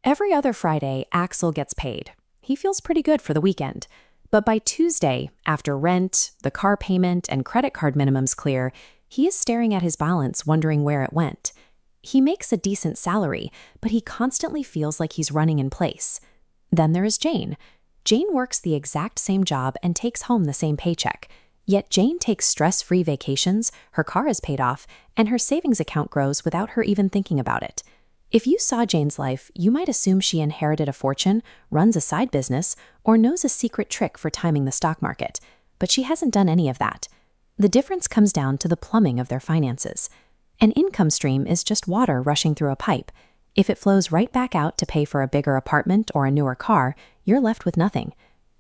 Every other Friday, Axel gets paid. He feels pretty good for the weekend. But by Tuesday, after rent, the car payment, and credit card minimums clear, he is staring at his balance, wondering where it went. He makes a decent salary, but he constantly feels like he's running in place. Then there is Jane. Jane works the exact same job and takes home the same paycheck. Yet Jane takes stress-free vacations, her car is paid off, and her savings account grows without her even thinking about it. If you saw Jane's life, you might assume she inherited a fortune, runs a side business, or knows a secret trick for timing the stock market. But she hasn't done any of that. The difference comes down to the plumbing of their finances. An income stream is just water rushing through a pipe. If it flows right back out to pay for a bigger apartment or a newer car, you're left with nothing.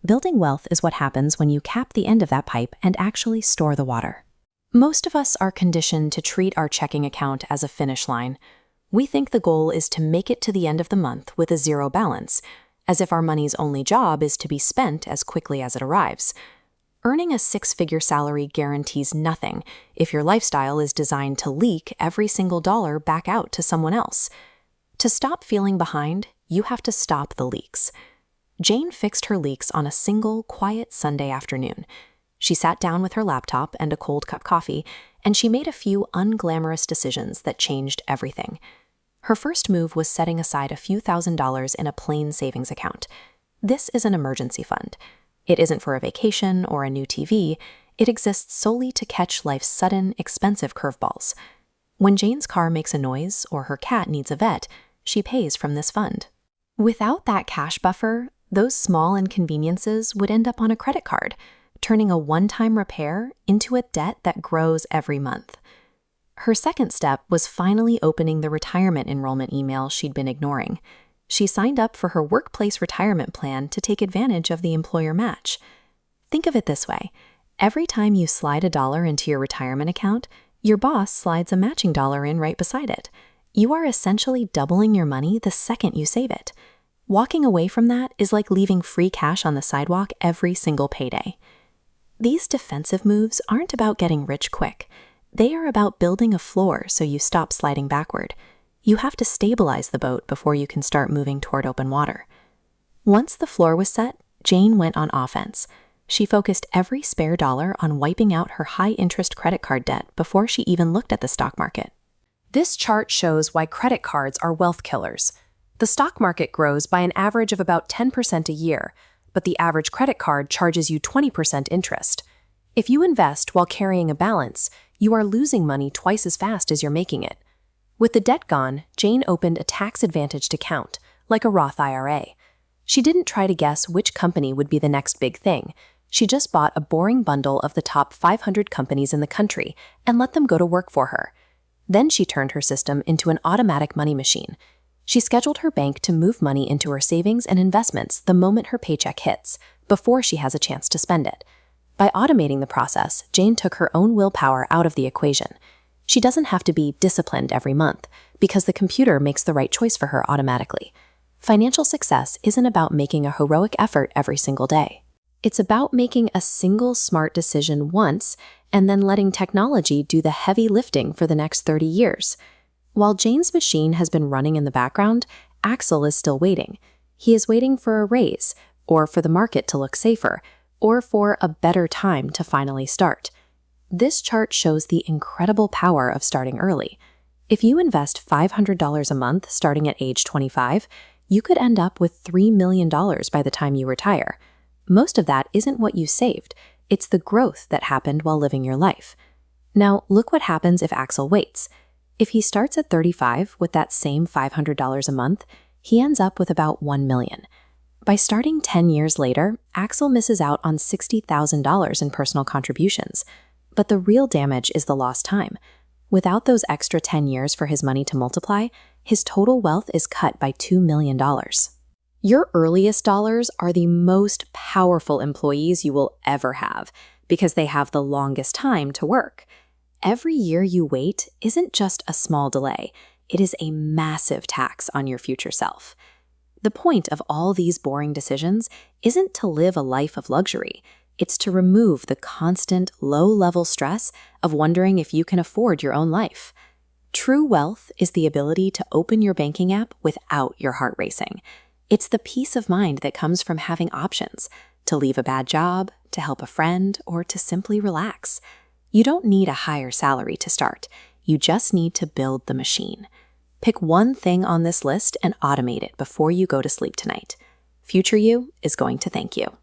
Building wealth is what happens when you cap the end of that pipe and actually store the water. Most of us are conditioned to treat our checking account as a finish line. We think the goal is to make it to the end of the month with a zero balance, as if our money's only job is to be spent as quickly as it arrives. Earning a six-figure salary guarantees nothing if your lifestyle is designed to leak every single dollar back out to someone else. To stop feeling behind, you have to stop the leaks. Jane fixed her leaks on a single, quiet Sunday afternoon. She sat down with her laptop and a cold cup of coffee, and she made a few unglamorous decisions that changed everything. Her first move was setting aside a few $1,000s in a plain savings account. This is an emergency fund. It isn't for a vacation or a new TV. It exists solely to catch life's sudden, expensive curveballs. When Jane's car makes a noise or her cat needs a vet, she pays from this fund. Without that cash buffer, those small inconveniences would end up on a credit card, turning a one-time repair into a debt that grows every month. Her second step was finally opening the retirement enrollment email she'd been ignoring. She signed up for her workplace retirement plan to take advantage of the employer match. Think of it this way. Every time you slide $1 into your retirement account, your boss slides a matching dollar in right beside it. You are essentially doubling your money the second you save it. Walking away from that is like leaving free cash on the sidewalk every single payday. These defensive moves aren't about getting rich quick. They are about building a floor so you stop sliding backward. You have to stabilize the boat before you can start moving toward open water. Once the floor was set, Jane went on offense. She focused every spare dollar on wiping out her high-interest credit card debt before she even looked at the stock market. This chart shows why credit cards are wealth killers. The stock market grows by an average of about 10% a year, but the average credit card charges you 20% interest. If you invest while carrying a balance, you are losing money twice as fast as you're making it. With the debt gone, Jane opened a tax-advantaged account, like a Roth IRA. She didn't try to guess which company would be the next big thing. She just bought a boring bundle of the top 500 companies in the country and let them go to work for her. Then she turned her system into an automatic money machine. She scheduled her bank to move money into her savings and investments the moment her paycheck hits, before she has a chance to spend it. By automating the process, Jane took her own willpower out of the equation. She doesn't have to be disciplined every month, because the computer makes the right choice for her automatically. Financial success isn't about making a heroic effort every single day. It's about making a single smart decision once and then letting technology do the heavy lifting for the next 30 years. While Jane's machine has been running in the background, Axel is still waiting. He is waiting for a raise, or for the market to look safer, or for a better time to finally start. This chart shows the incredible power of starting early. If you invest $500 a month starting at age 25, you could end up with $3 million by the time you retire. Most of that isn't what you saved. It's the growth that happened while living your life. Now, look what happens if Axel waits. If he starts at 35 with that same $500 a month, he ends up with about $1 million. By starting 10 years later, Axel misses out on $60,000 in personal contributions. But the real damage is the lost time. Without those extra 10 years for his money to multiply, his total wealth is cut by $2 million. Your earliest dollars are the most powerful employees you will ever have because they have the longest time to work. Every year you wait isn't just a small delay, it is a massive tax on your future self. The point of all these boring decisions isn't to live a life of luxury. It's to remove the constant, low-level stress of wondering if you can afford your own life. True wealth is the ability to open your banking app without your heart racing. It's the peace of mind that comes from having options, to leave a bad job, to help a friend, or to simply relax. You don't need a higher salary to start. You just need to build the machine. Pick one thing on this list and automate it before you go to sleep tonight. Future you is going to thank you.